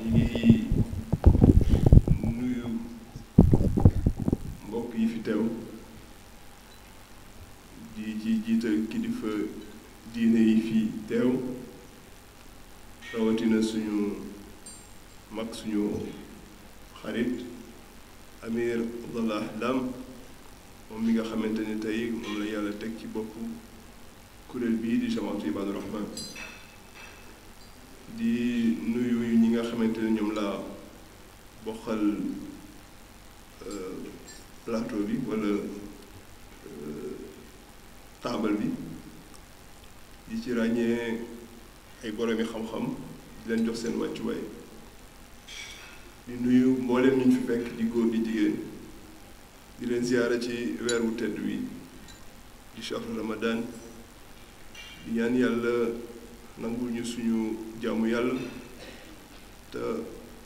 ñi ngi nuyu mbokk yi fi teew di ci jiital kilifa diine yi fi teew rawatina suñu mag suñu xarit Amir Abdallah Dam moom mi nga xamante ni tey moom la yàlla teg ci bopp kuréel bii di Jamaatu Ibaadu Rahmaan di nuyu ñi nga xamante ne ñoom laa bokkal plateau bi wala taabal bi di ci ràññee ay boroomi xam-xam di leen jox seen wàccuwaay di nuyu mbooleem ñu fi fekk di góor di jigéen di leen ziyaara ci weer wu tedd wi di shahru Ramadan di ñaan yàlla nangul ñu suñu jaamu yàlla te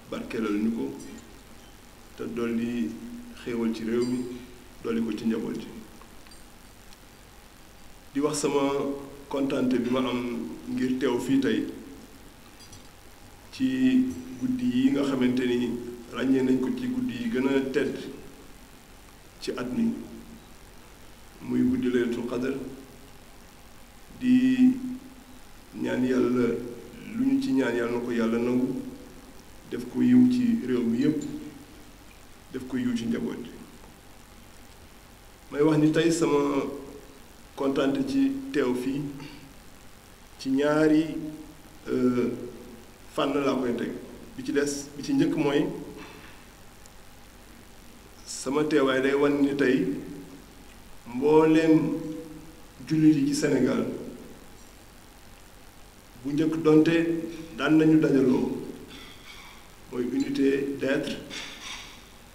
barkeelal ñu ko te dolli xéewal ci réew mi dolli ko ci njaboot ji di wax sama kontante bi ma am ngir teew fii tey ci guddi yi nga xamante ni ràññee nañ ko ci guddi yi gën a tedd ci at mi muy guddi Laylatul Qadr di ñaan yàlla lu ñu ci ñaan yàlla na ko yàlla nangu def ko yiw ci réew mi yépp def ko yiw ci njaboot bi may wax ni tey sama kontante ci teew fii ci ñaari fànn laa koy teg bi ci njëkk mooy sama teewaay day wan ni tey mbooleem jullit yi ci Sénégal bu njëkk donte daan nañu dajaloo mooy unité d'être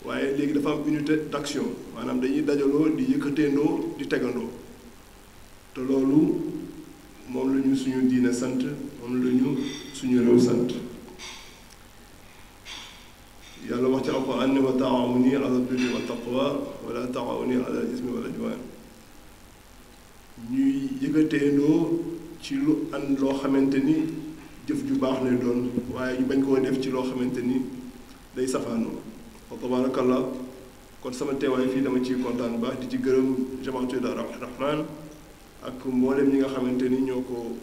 waaye léegi dafa am unité d'action maanaam dañuy dajaloo di yëkkateendoo di tegandoo te loolu moom la ñu suñu diine sant moom la ñu suñu réew sant yàlla wax ci alquran ne wa taawuni ala birri wa taqwa wala taawuni ala ismi wal udwan ñuy yëkkateendoo ci lu ànd loo xamante ni jëf ju baax lay doon waaye ñu bañ koo def ci loo xamante ni day safaanoo wa tabarakallah kon sama teewaay fii dama ciy kontaan baax di ci gërëm Jamaatu Ibaadu Rahmaan ak mboolem ñi nga xamante ni ñoo ko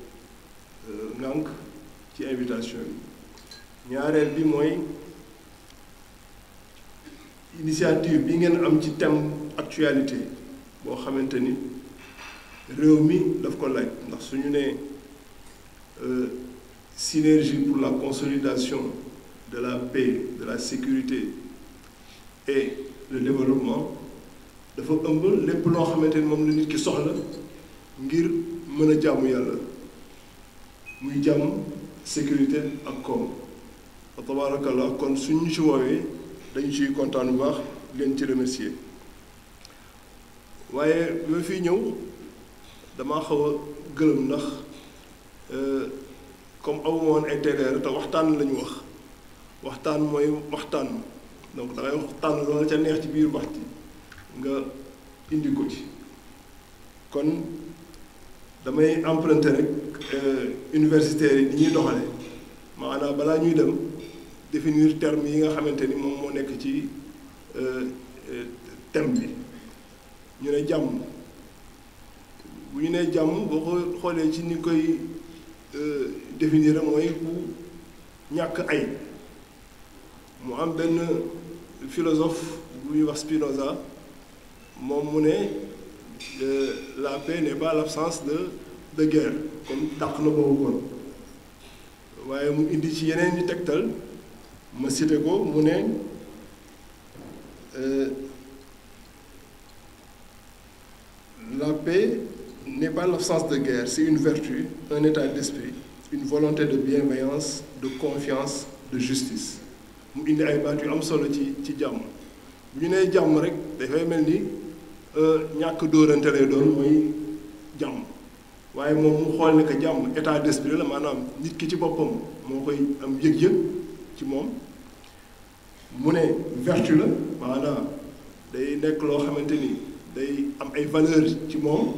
ŋànk ci invitation bi ñaareel bi mooy initiative bi ngeen am ci thème actualité boo xamante ni réew mi daf ko laaj ndax suñu nee synergie pour la consolidation de la paix de la sécurité et le développement dafa ëmb lépp loo xamante ni moom la nit ki soxla ngir mën a jaamu yàlla muy jàmm sécurité ak koom wa tabarakallah kon suñ ñu ci woowee dañu ciy kontaan bu baax leen ci remercier waaye bi ma fiy ñëw damaa xaw a gëlëm ndax comme awuma woon intérêt te waxtaan la ñu waxtaan mooy waxtaan donc dangay waxtaan loola ca neex ci biir wax ci nga indi ko ci kon damay emprunter rek universitaires yi ni ñuy doxale maanaam balaa ñuy dem définir terme yi nga xamante ni moom moo nekk ci thème bi ñu ne jàmm bu ñu nee jàmm boo ko xoolee ci ni koy définir mooy bu ñàkk ay mu am benn philosophe bu ñuy wax Spinoza moom mu ne la paix n'est pas l'absence de guerre kon dàq na boobu kon waaye mu indi ci yeneen ñi tegtal ma cité ko mu ne la paix n'est pas l'absence de guerre, c'est une vertu, un état d'esprit, une volonté de bienveillance, de confiance, de justice. mu indi ay baat yu am solo ci jàmm bu ñu nee jàmm rek dafay mel ni ñàkk dóorante lay doon mooy jàmm waaye moom mu xool ne que jàmm état d'esprit la maanaam nit ki ci boppam moo koy am yëg-yëg ci moom mu ne vertu la maanaam day nekk loo xamante ni day am ay valeur ci moom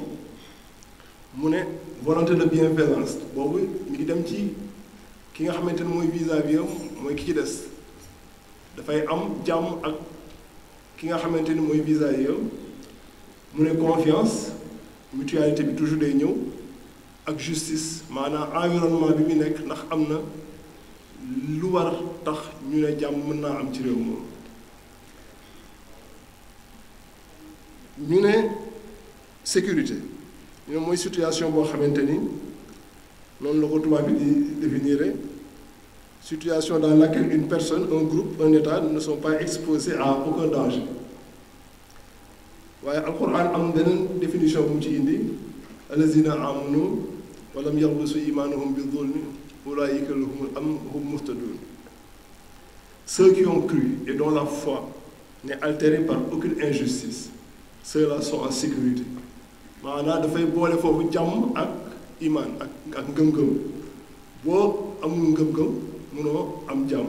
mu ne volonté de bienveillance boobu mi ngi dem ci ki nga xamante ne mooy vis-à-vis am mooy ki ci des dafay am jàmm ak ki nga xamante ni mooy vis-à-vis am mu ne confiance mutualité bi toujours day ñëw ak justice maanaam environnement bi mu nekk ndax am na lu war tax ñu ne jàmm mën naa am ci réew moom ñu ne sécurité ñu ne mooy situation boo xamante ni noonu la ko tubaab bi di définir situation dans laquelle une personne un groupe un état ne sont pas exposés à aucun danger waaye alquran am beneen définition bu mu ci indi allazina amanu walam yalbisu imaanahum bi zulmi ulaika lahumul amn hum muhtadun ceux qui ont cru et dont la foi n'est altérée par aucune injustice ceux-là sont en sécurité maanaam dafay boole foofu jàmm ak iman ak ngëm-ngëm boo amul ngëm-ngëm mënoo am jàmm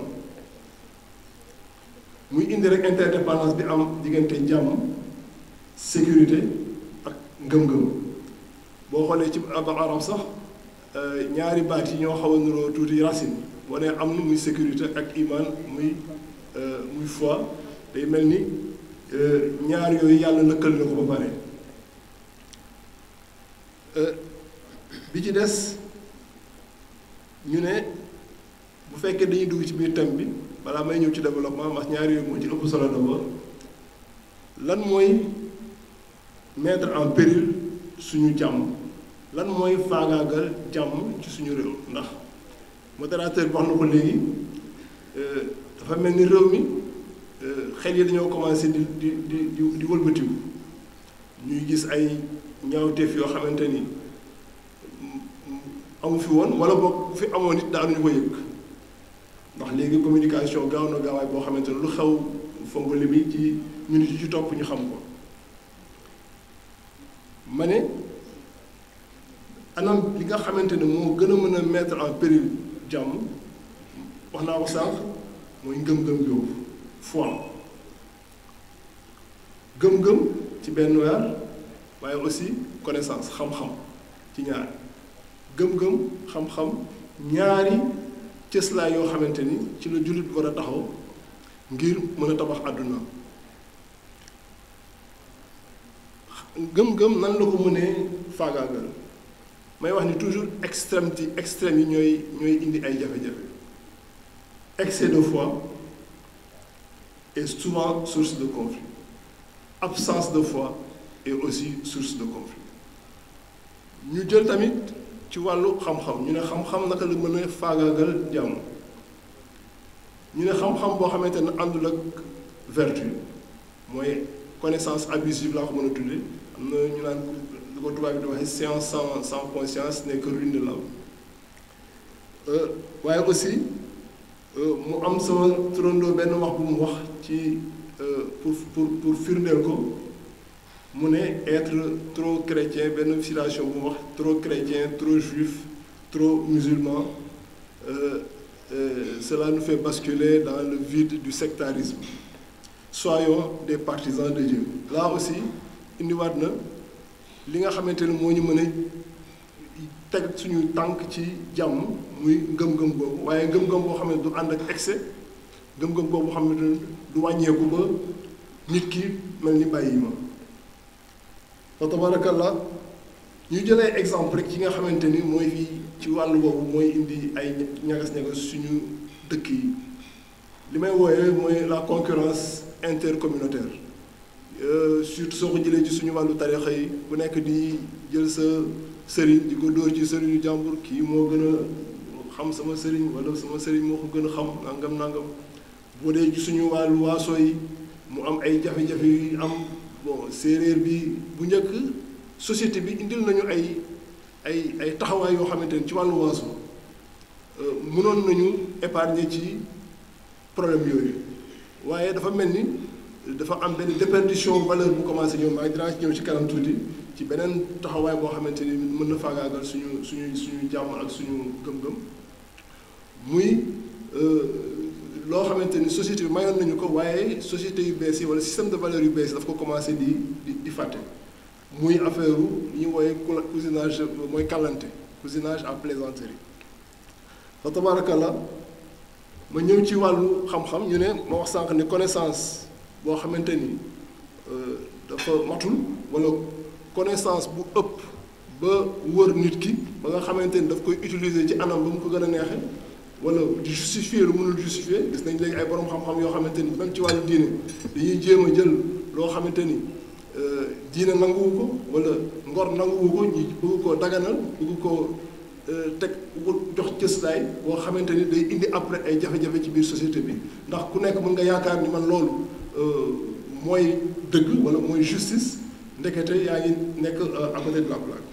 muy indi rek interdépendance bi am diggante jàmm sécurité ak ngëm-ngëm boo xoolee ci arab sax ñaari baat yi ñoo xaw a niroo tuuti racine boo nee am na muy sécurité ak iman muy foi day mel ni ñaar yooyu yàlla lëkkal na ko ba pare bi ci des ñu ne bu fekkee dañuy dugg ci biir thème bi balaa may ñëw ci développement mas ñaar yooyu moo ci ëpp solo d'abord lan mooy mettre en péril suñu jàmm lan mooy faagaagal jàmm ci suñu réew ndax modérateur bi wax na ko léegi dafa mel ni réew mi xel yi dañoo commencé di wëlbatiku ñuy gis ay ñaawteef yoo xamante ni amu fi woon wala boog bu fi amoon it daanuñu ko yëg ndax léegi communication gaaw na gaawaay boo xamante ne lu xew fongoli bi ci minute yi ci topp ñu xam ko ma ne anam li nga xamante ne moo gën a mën a mettre en péril jàmm wax naa ko sànq mooy ngëm-ngëm yóbbu foi gëm-gëm ci benn weer waaye aussi connaissance xam-xam ci ñaar gëm-gëm xam-xam ñaari cëslaay yoo xamante ni ci la jullit bi war a taxaw ngir mën a tabax àdduna gëm-gëm nan la ko mënee faagaagal may wax ni toujours extrême yi ñooy indi ay jafe-jafe excès de foi est souvent source de conflit absence de foi est aussi source de conflit ñu jël tamit ci wàllu xam-xam ñu ne xam-xam naka la mën a faagaagal jàmm ñu ne xam-xam boo xamante ne àndul ak vertu mooy connaissance abusive laa ko mën a tuddee am na ñu naan lu ko tubaab bi di waxee science sans conscience n'est que ruine de l'âme waaye aussi mu am sama turandoo benn wax bu mu wax ci pour firndeel ko mu ne être trop chrétien benn citation bu mu wax trop chrétien trop juif trop musulman cela nous fait basculer dans le vide du sectarisme soyons des partisans de Dieu là aussi indiwaat na li nga xamante ne moo ñu mën a teg suñu tànk ci jàmm muy ngëm-ngëm boobu waaye ngëm-ngëm boo xam ne du ànd ak excès ngëm-ngëm boobu xam ne du wàññeeku ba nit ki mel ni bàyyi ma fa tabarakallah ñu jëlee exemple rek ci nga xamante ni mooy fii ci wàllu boobu mooy indi ay ñagas-ñagas suñu dëkk yi li may wooyee mooy la concurrence intercommunautaire surtout soo ko jëlee ci suñu wàllu tarixa yi bu nekk di jël sa sëriñ di ko dóor ci sëriñu jàmbur kii moo gën a xam sama sëriñ wala sama sëriñ moo ko gën a xam nangam boo dee ci suñu wàllu waaso yi mu am ay jafe-jafe yu am bon séeréer bi bu njëkk société bi indil nañu ay taxawaay yoo xamante ni ci wàllu waaso mënoon nañu épargner ci problème yooyu waaye dafa mel ni dafa am benn déperdition valeur bu commencé ñëw maa ngi dinaa ci ñëw ci kanam tuuti ci beneen taxawaay boo xamante ni mën na faagaagal suñu jàmm ak suñu gëm-gëm muy loo xamante ni société bi mayoon nañu ko waaye société yu bees yi wala système de valeur yu bees yi daf ko commencé di fàtte muy affaire li ñuy wooye cousinage mooy kàllante cousinage à plaisanterie fa tabarakallah ma ñëw ci wàllu xam-xam ñu ne ma wax sànq ni connaissance boo xamante ni dafa matul wala connaissance bu ëpp ba wër nit ki ba nga xamante ni daf koy utiliser ci anam ba mu ko gën a neexe wala di justifier lu mënul justifier gis nañ léegi ay borom xam-xam yoo xamante ni même ci wàllu diine dañuy jéem a jël loo xamante ni diine nanguwu ko wala ngor nanguwu ko ñi bëgg koo daganal bëgg koo teg jox cëslaay boo xamante ni day indi après ay jafe-jafe ci biir société bi ndax ku nekk mën nga yaakaar ni man loolu mooy dëgg wala mooy justice ndekete yaa ngi nekk à côté de la plaque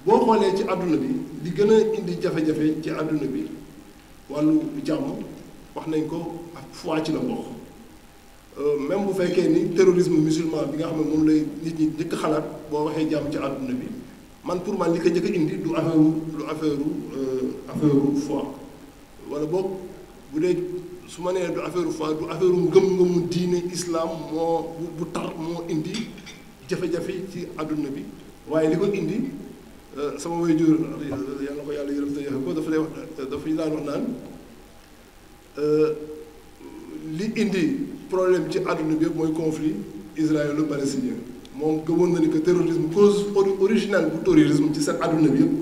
boo xoolee ci àdduna bi li gën a indi jafe-jafe ci àdduna bi wàllu jàmm wax nañ ko ak foi ci la bokk même bu fekkee ni terrorisme musulman bi nga xam ne moom lay nit ñi njëkk xalaat boo waxee jàmm ci àdduna bi man pour man li ko njëkk indi du affaire foi wala boog bu dee su ma nee du affaire foi du affaire ngëm-ngëmu diine islam moo bu tar moo indi jafe-jafe ci àdduna bi waaye li ko indi sama waajur yàlla na ko yàlla yërëm te yéex ko dafa lay wax dafa ñu daan wax naan li indi problème ci àdduna bi yëpp mooy conflit israélo-palestinien moom gëmoon na ni que terrorisme cause originale bu terrorisme ci seen àdduna bi yëpp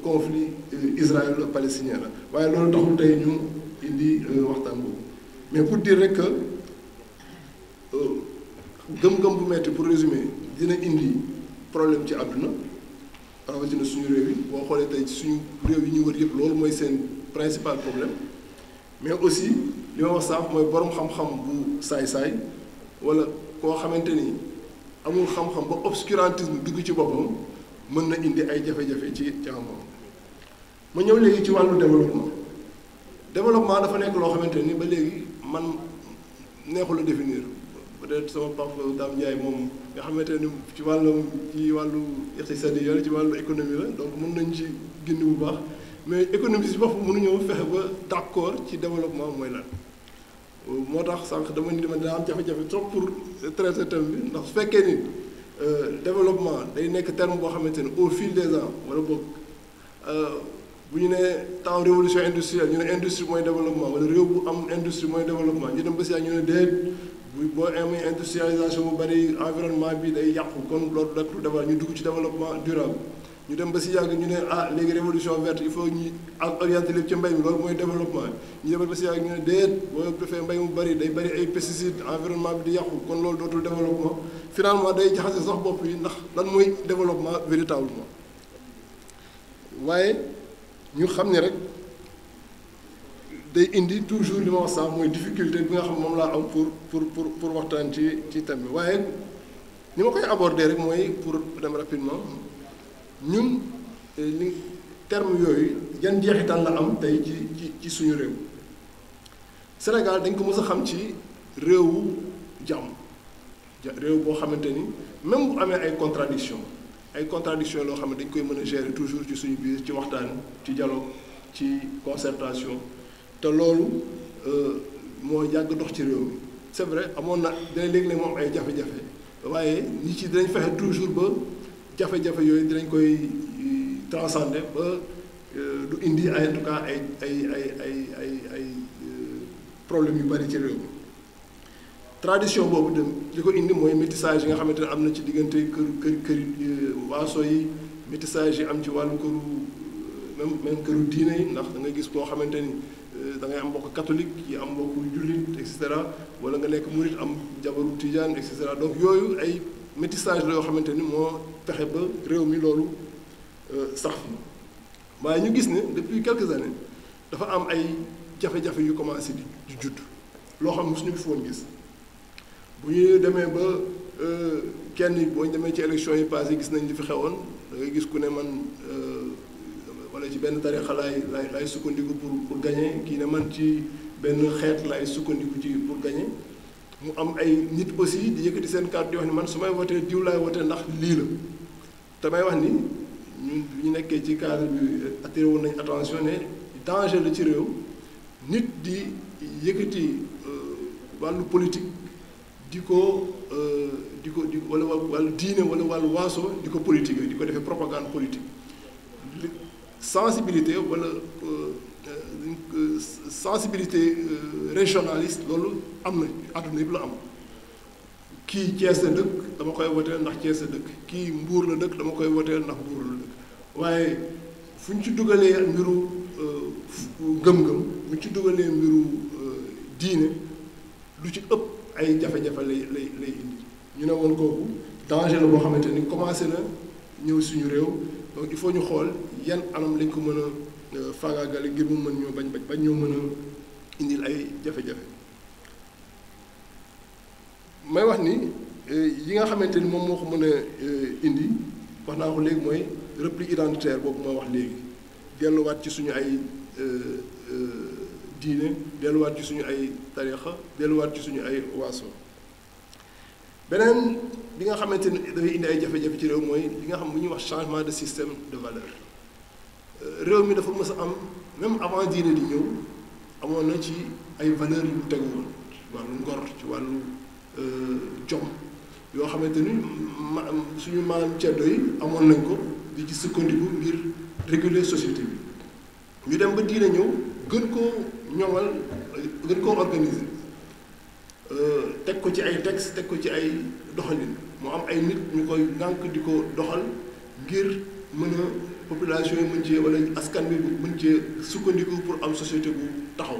conflit israélo-palestinien la waaye loolu taxul tey ñu indi waxtaan boobu mais pour dire rek que gëm-gëm bu metti pour résumer dina indi problème ci àdduna rawatina suñu réew yi boo xoolee tey ci suñu réew yi ñu wër yëpp loolu mooy seen principal problème mais aussi li ma wax sax mooy borom xam-xam bu saay-saay wala koo xamante ni amul xam-xam ba obscurantisme dugg ci boppam mën na indi ay jafe-jafe ci xam-xam ma ñëw léegi ci wàllu développement dafa nekk loo xamante ni ba léegi man neexul a définir peut-être sama papa Dame Ndiaye moom nga xamante ni ci wàllu iqtisadi yooyu ci wàllu économie la donc mën nañ ci gindi bu baax mais économie si bopp mënuñoo fexe ba d'accord ci développement mooy lan moo tax sànq dama ni daa am jafe-jafe trop pour traiter thème bi ndax su fekkee ni développement day nekk terme boo xamante ni au fil des ans wala boog bu ñu nee temps révolution industrielle ñu ne industrie mooy développement wala réew bu am industrie mooy développement ñu dem ba si ñu ne déet boo amee industrialisation bu bari environnement bi day yàqu kon loolu daklu développement ñu dugg ci développement durable ñu dem ba si yàgg ñu ne léegi révolution verte il faut ñu orienter lépp ci mbay mi loolu mooy développement ñu dem ba si yàgg ñu ne déet boo defee mbay mu bari day bari ay pesticides environnement bi di yàqu kon loolu dootul développement finalement day jaxase sax bopp yi ndax lan mooy développement véritablement waaye ñu xam ne rek day indi toujours li ma wax sax mooy difficulté bi nga xam moom laa am pour waxtaan ci thème bi waaye ni ma koy aborder rek mooy pour dem rapidement ñun li terme yooyu yan jeexital la am tey ci suñu réew Sénégal dañ ko mës a xam ci réewu jàmm réew boo xamante ni même bu amee ay contradiction loo xam ne dañ koy mën a gérer toujours ci suñu biir ci waxtaan ci dialogue ci concertation te loolu moo yàgg dox ci réew mi c'est vrai amoon na dina léeg-léeg moom ay jafe-jafe waaye nit ci dinañ fexe toujours ba jafe-jafe yooyu dinañ koy transcender ba du indi ay en tout cas ay problèmes yu bari ci réew mi tradition boobu dem li ko indi mooy métissage yi nga xamante ne am na ci diggante kër waaso yi métissage yi am ci wàllu këru même këru diine yi ndax da ngay gis koo xamante ni da ngay am mbokk catholique yi am mbokk jullit et cetera wala nga nekk murit am jabaru tijaan et cetera donc yooyu ay métissage la yoo xamante ni moo fexe ba réew mi loolu sax fi waaye ñu gis ne depuis quelques années dafa am ay jafe-jafe yu commencé di judd loo xam ne suñu fi woon gis bu ñu demee ba kenn boo ñu demee ci élection yi passé gis nañ li fi xewoon da ngay gis ku ne man wala ci benn tarixa laay sukkandiku pour gagner kii ne man ci benn xeet laay sukkandiku ci pour gagner mu am ay nit aussi di yëkkati seen kàddu di wax ni man su may wotee diw laay wotee ndax lii la te may wax ni ñun ñu nekkee ci cadre bi attiré woon nañ attention ne danger la ci réew nit di yëkkati wàllu politique di ko wala wàllu diine wala wàllu waaso di ko politique di ko defee propagande politique sensibilité wala sensibilité régionaliste loolu am na àdduna yëpp la am kii Thiès la dëkk dama koy woteel ndax Thiès la dëkk kii Mbuur la dëkk dama koy woteel ndax Mbuur la dëkk waaye fu ñu ci dugalee mbiru ngëm-ngëm bu ñu ci dugalee mbiru diine lu ci ëpp ay jafe-jafe lay indi ñu ne woon kooku danger la boo xamante ni commencé na ñëw suñu réew donc il faut ñu xool yan anam lañ ko mën a faagaagale ngir mu mën ñoo bañ ñoo mën a indil ay jafe-jafe may wax ni yi nga xamante ni moom moo ko mën a indi wax naa ko léegi mooy repli identitaire boobu ma wax léegi delluwaat ci suñu ay diine delluwaat ci suñu ay tarixa delluwaat ci suñu ay waaso beneen bi nga xamante ni dafay indi ay jafe-jafe ci réew mooy li nga xam bu ñuy wax changement de système de valeur réew mi dafa mës a am même avant diine di ñëw amoon na ci ay valeurs yu mu tegu woon ci wàllu ngor ci wàllu jom yoo xamante ni suñu maam ceddo yi amoon nañ ko di ci sukkandiku ngir réguler société bi ñu dem ba diine ñëw gën koo ñoŋal gën koo organiser teg ko ci ay texte teg ko ci ay doxalin mu am ay nit ñu koy ngànk di ko doxal ngir mën a population yi mën cee wala askan bi mën cee sukkandiku pour am société bu taxaw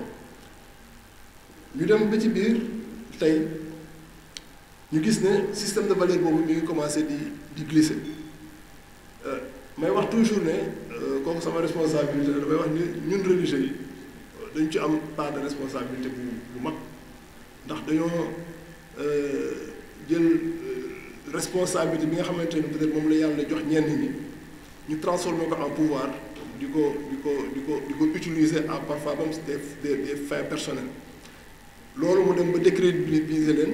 ñu dem ba ci biir tey ñu gis ne système de valeur boobu mi ngi commencé di glisser may wax toujours ne kooku sama responsabilité la damay wax ni ñun religieux yi dañu ci am part de responsabilité bu mag ndax dañoo jël responsabilité bi nga xamante ni peut-être moom la yàlla jox ñenn ñi ñu transformer ko en pouvoir di ko utiliser à parfois même des fins personnelles loolu mu dem ba décrédibiliser leen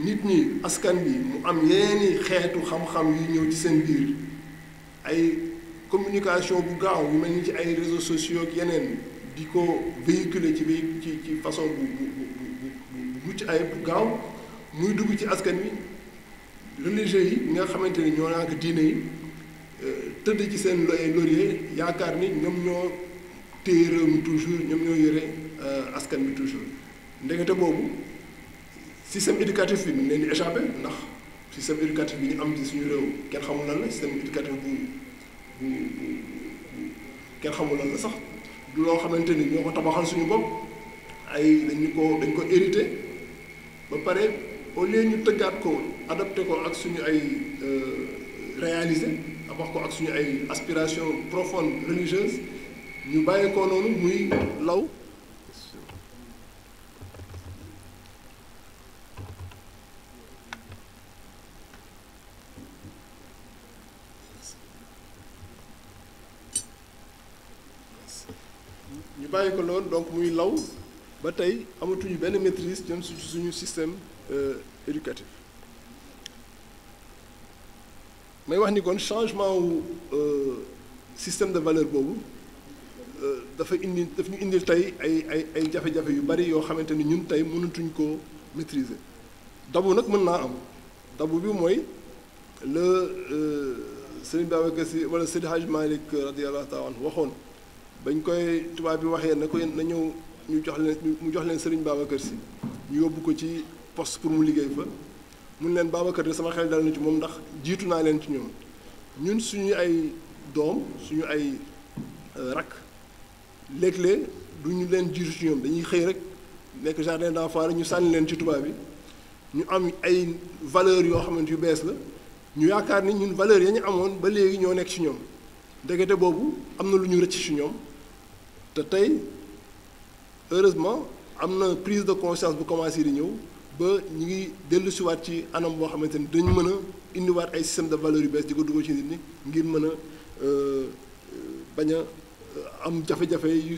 nit ñi askan bi mu am yeeni xeetu xam-xam yu ñëw ci seen biir ay communication bu gaaw yu mel ni ci ay réseaux sociaux ak yeneen di ko véhiculer ci façon bu mucc ay bu gaaw muy dugg ci askan wi religieux yi nga xamante ni ñoo nak diine yi tëdd ci seen laurier yaakaar ni ñoom ñoo téye réew mi toujours ñoom ñoo yore askan bi toujours ndekete boobu système éducatif bi leen di échappé ndax système éducatif bi ñu am ci suñu réew kenn xamul lan la système éducatif bu kenn xamul lan la sax du loo xamante ni ñoo ko tabaxal suñu bopp ay dañ ko hérité ba pare au lieu ñu tëggaat ko adapté ko ak suñu ay réalisé wax ko ak suñu ay aspiration profonde religieuse ñu bàyyi ko noonu muy law donc muy law ba tey amatuñu benn maîtrise jëm suñu système éducatif may wax ni kon changement wu système de valeur boobu dafa ñu indil tey ay jafe-jafe yu bari yoo xamante ni ñun tey mënatuñ koo maîtriser dabu nag mën naa am dabu bi mooy Sëriñ Babacar Sy wala Seydi Hadj Malick radiyallahu taala anhu waxoon bañ koy tubaab bi waxee na ko na ñëw ñu jox leen Sëriñ Babacar Sy ñu yóbbu ko ci poste pour mu liggéey fa mun leen Babacar de sama xel dal na ci moom ndax jiitu naa leen ci ñoom ñun suñu ay doom suñu ay rakk léeg-léeg du ñu leen jiitu ci ñoom dañuy xëy rek nekk jardin d'enfants rek ñu sànni leen ci tubaab bi ñu am ay valeurs yoo xamante yu bees la ñu yaakaar ni ñun valeurs ya ñu amoon ba léegi ñoo nekk ci ñoom ndekete boobu am na lu ñu rëcc ci ñoom te tey heureusement am na prise de conscience bu commencé di ñëw ba ñu ngi dellu siwaat ci anam boo xamante ni dañu mën a indiwaat ay système de valeurs yu bees di ko dugal ci nit ñi ngir mën a bañ a am jafe-jafe yu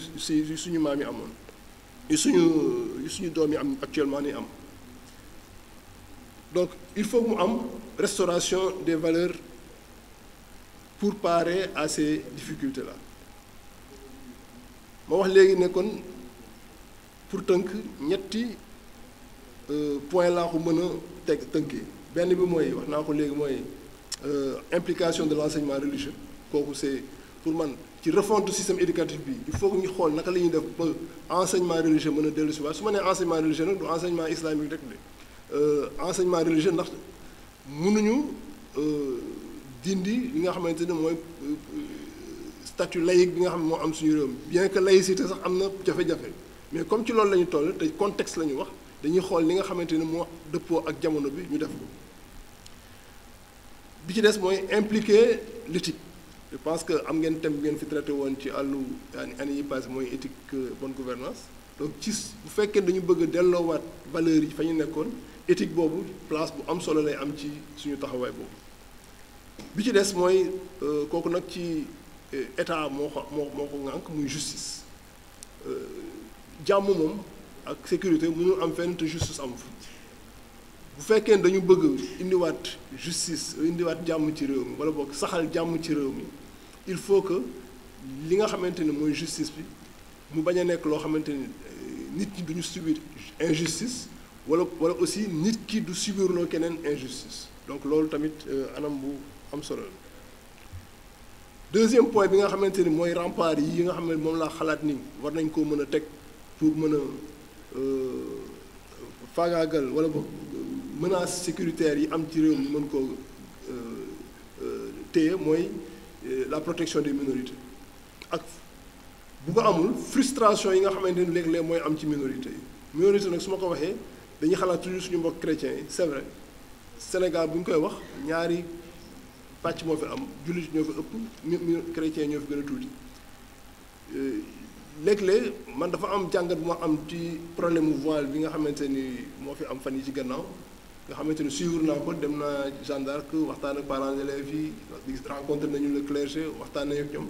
suñu maam yi amoon yu suñu doom yi am actuellement ni am donc il faut mu am restauration des valeurs pour parer à ces difficultés là ma wax léegi ne kon pour tënk ñetti point laa ko mën a tënkee benn bi mooy wax naa ko léegi mooy implication de l'enseignement religieux kooku c'est pour man ci refonte du système éducatif bi il faut que ñu xool naka la ñuy def ba enseignement religieux mën a dellu si waat su ma nee enseignement religieux nag du enseignement islamique rek de enseignement religieux ndax mënuñu dindi li nga xamante ne mooy statut laïque bi nga xam ne moo am suñu réew mi bien que laïcité sax am na jafe-jafe mais comme ci loolu la ñu toll te contexte la ñu wax dañuy xool li nga xamante ne moo dëppoo ak jamono bi ñu def ko bi ci des mooy impliquer l'éthique. Je pense que am ngeen thème bi ngeen fi traité woon ci àllu année yi passé mooy éthique bonne gouvernance donc ci bu fekkee dañu bëgg a delloowaat valeurs yi fa ñu nekkoon éthique boobu place bu am solo lay am ci suñu taxawaay boobu bi ci des mooy kooku nag ci état moo ko ŋànk muy justice jàmm moom ak sécurité mënul am fenn te justice amu fa bu fekkee dañu bëgg indiwaat justice indiwaat jàmm ci réew mi wala boog saxal jàmm ci réew mi il faut que li nga xamante ne mooy justice bi mu bañ a nekk loo xamante ni nit ñi duñu subir injustice wala aussi nit ki du subirloo keneen injustice donc loolu tamit anam bu am solo la. deuxième point bi nga xamante ni mooy rempart yi nga xam ne moom laa xalaat ni war nañ koo mën a teg pour mën a faagaagal wala boog menaces sécuritaires yi am ci réew mi mën koo téye mooy la protection des minorités ak bu ko amul frustration yi nga xamante ni léeg-léeg mooy am ci minorité yi minorité nag su ma ko waxee dañuy xalaat toujours suñu mbokk chrétiens yi c'est vrai Sénégal bu ñu koy wax ñaari pàcc moo fi am jullit ñoo fi ëpp chrétiens ñoo fi gën a tuuti léeg-léeg man dafa am jàngat bu ma am ci problème mu voile bi nga xamante ni moo fi am fan yi ci gannaaw nga xamante ni suivre naa ko dem naa Jeanne d'Arc waxtaan ak parents d'élèves yi rencontré nañu le clergé waxtaan nañu ak ñoom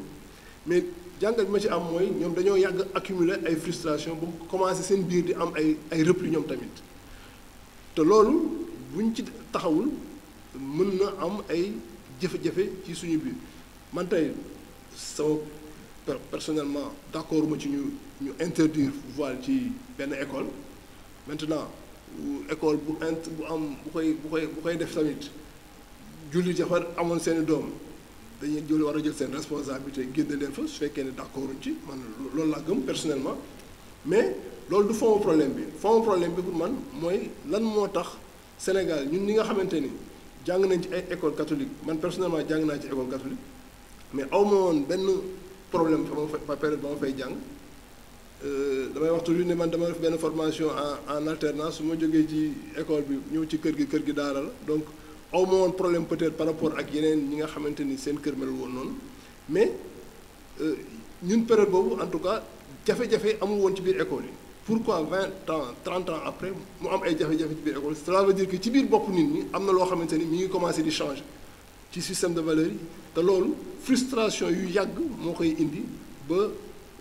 mais jàngat bi ma ci am mooy ñoom dañoo yàgg accumuler ay frustration ba mu commencé seen biir di am ay repli ñoom tamit te loolu buñ ci taxawul mën na am ay jafe-jafe ci suñu biir man tey sama personnellement d'accord ma ci ñu interdire voile ci benn école maintenant école bu koy def tamit julli jafar amoon seeni doom dañuy jël war a jël seen responsabilité génne leen fa su fekkee ne d'accorduñ ci man loolu laa gëm personnellement mais loolu du fond problème bi pour man mooy lan moo tax Sénégal ñun ñi nga xamante ni jàng nañ ci ay école catholique man personnellement jàng naa ci école catholique mais aw ma woon benn problème fa période ba ma fay jàng damay wax toujours ne man dama def benn formation en alternance su ma jógee ci école bi ñëw ci kër gi daara la donc aw ma woon problème peut-être par rapport ak yeneen ñi nga xamante ni seen kër melul woon noonu mais ñun période boobu en tout cas jafe-jafe amul woon ci biir école yi pourquoi 20 ans 30 ans après mu am ay jafe-jafe ci biir école cela veut dire que ci biir bopp nit ñi am na loo xamante ni mi ngi commencé di changer ci système de valeurs yi te loolu frustration yu yàgg moo koy indi ba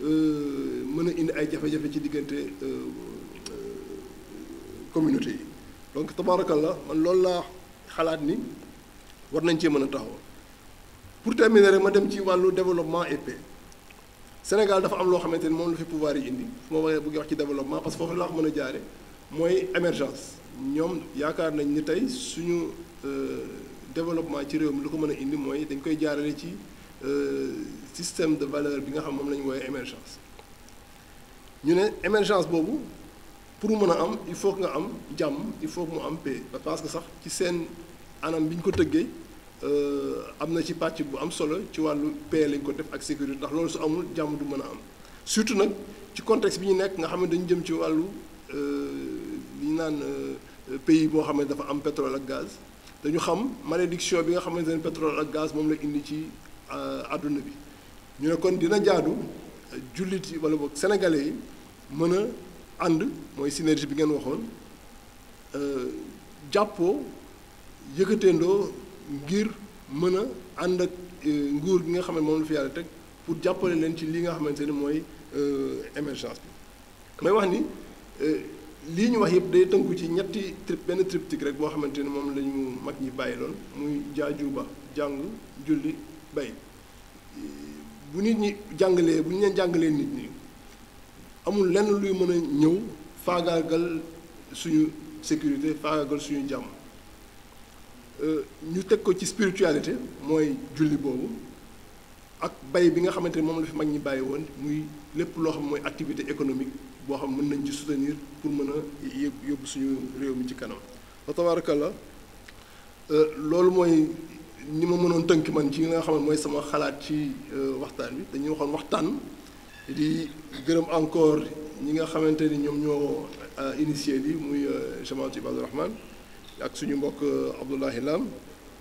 mën a indi ay jafe-jafe ci diggante communauté yi donc tabarakallah man loolu laa xalaat ni war nañ cee mën a taxaw pour terminer rek ma dem ci wàllu développement et paix Sénégal dafa am loo xamante ni moom la fi pouvoir yi indi fu ma waxee bëgg wax ci développement parce que foofu laa ko mën a jaare mooy émergence ñoom yaakaar nañ ni tey suñu développement ci réew mi lu ko mën a indi mooy dañ koy jaarale ci système de valeur bi nga xam moom la ñu woowee émergence ñu ne émergence boobu pour mu mën a am il faut que nga am jàmm il faut que mu am paix parce que sax ci seen anam bi ñu ko tëggee am na ci pàcc bu am solo ci wàllu paix lañ ko def ak sécurité ndax loolu su amul jàmm du mën a am surtout nag ci contexte bi ñu nekk nga xam ne dañu jëm ci wàllu li ñu naan pays boo xam ne dafa am pétrole ak gaz dañu xam malédiction bi nga xamante ne pétrole ak gaz moom la indi ci àdduna bi ñu ne kon dina jaadu jullit yi wala boog sénégalais yi mën a ànd mooy synergie bi ngeen waxoon jàppoo yëkkateendoo ngir mën a ànd ak nguur gi nga xam ne moom la fi yàlla teg pour jàppale leen ci li nga xamante ne mooy émergence bi may wax ni lii ñu wax yëpp day tënku ci ñetti benn triptyque rek boo xamante ni moom la ñu mag ñi bàyyi loon muy jaajuba jàng julli bay bu nit ñi jàngalee bu ñu leen jàngalee nit ñi amul lenn luy mën a ñëw faagaagal suñu sécurité faagaagal suñu jàmm ñu teg ko ci spiritualité mooy julli boobu ak bay bi nga xamante ni moom la fi mag ñi bàyyi woon muy lépp loo xam mooy activité économique boo xam mën nañ ci soutenir pour mën a yóbbu suñu réew mi ci kanam wa tabarakallah loolu mooy ni ma mënoon tënk man ci nga xam ne mooy sama xalaat ci waxtaan bi dañuy waxoon waxtaan di gërëm encore ñi nga xamante ni ñoom ñoo initié li muy Jamaatu Ibaadu Rahman ak suñu mbokk Abdoulahi Lam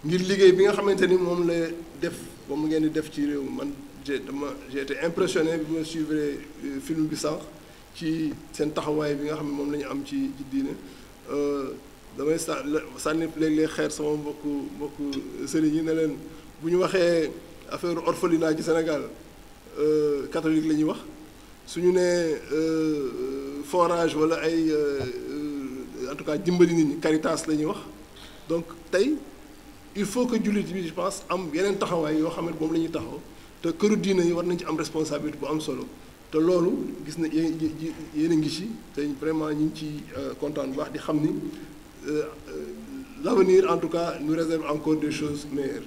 ngir liggéey bi nga xamante ni moom la def moom ngeen di def ci réew man j'ai été impressionné bi ma suivre film bi sànq ci seen taxawaay bi nga xam ne moom la ñu am ci diine damay sànni léeg-léeg xeer sama mbokku sëriñ yi ne leen bu ñu waxee affaire orphelinat ci Sénégal catholique la ñuy wax suñu nee forage wala ay en tout cas dimbali nit ñi Caritas la ñuy wax donc tey il faut que jullit bi je pense am yeneen taxawaay yoo xam ne moom la ñuy taxaw te këru diine yi war nañ ci am responsabilité bu am solo te loolu gis na yéen a ngi ci te vraiment ñu ngi ci kontaan bu baax di xam ni l'avenir en tout cas nous réserve encore des choses meilleures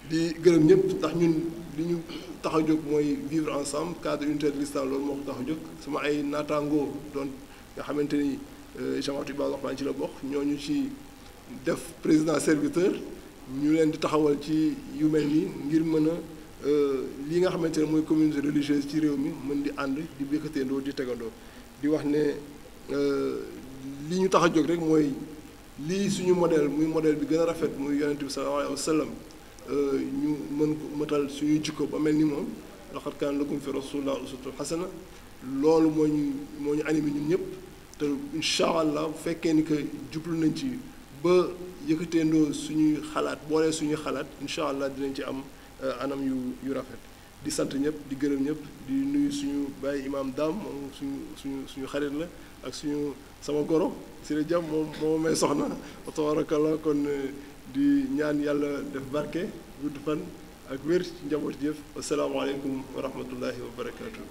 di gërëm ñëpp ndax ñun li ñu tax a jóg mooy vivre ensemble cadre unitaire de l'islam loolu moo ko tax a jóg sama ay naataangoo doon nga xamante ni Jamaatu Ibaadu Rahmaan ci la bokk ñooñu ci def président serviteur ñu leen di taxawal ci yu mel nii ngir mën a li nga xamante ne mooy communauté religieuse ci réew mi mën di ànd di békkateendoo di tegandoo di wax ne li ñu tax a jóg rek mooy lii suñu modèle muy modèle bi gën a rafet muy yonent bi sallallahu alayhi wa sallam ñu mën ko mëtal suñuy jikko ba mel ni moom laqad kaana lakum fi rasuulillaahi uswatun hasana loolu moo ñu animé ñun ñëpp te incha allah bu fekkee ni que jublu nañ ci ba yëkkateendoo suñuy xalaat boolee suñuy xalaat incha allah dinañ ci am anam yu rafet di sant ñëpp di gërëm ñëpp di nuyu suñu bàyyi imam Dame moom suñu xarit la ak sama goro Siré Diam moom may soxna tabarakallah kon di ñaan yàlla def barke gudd fan ak wér ci njaboot yëpp asalaamaaleykum wa rahmatullahi wa barakatuh.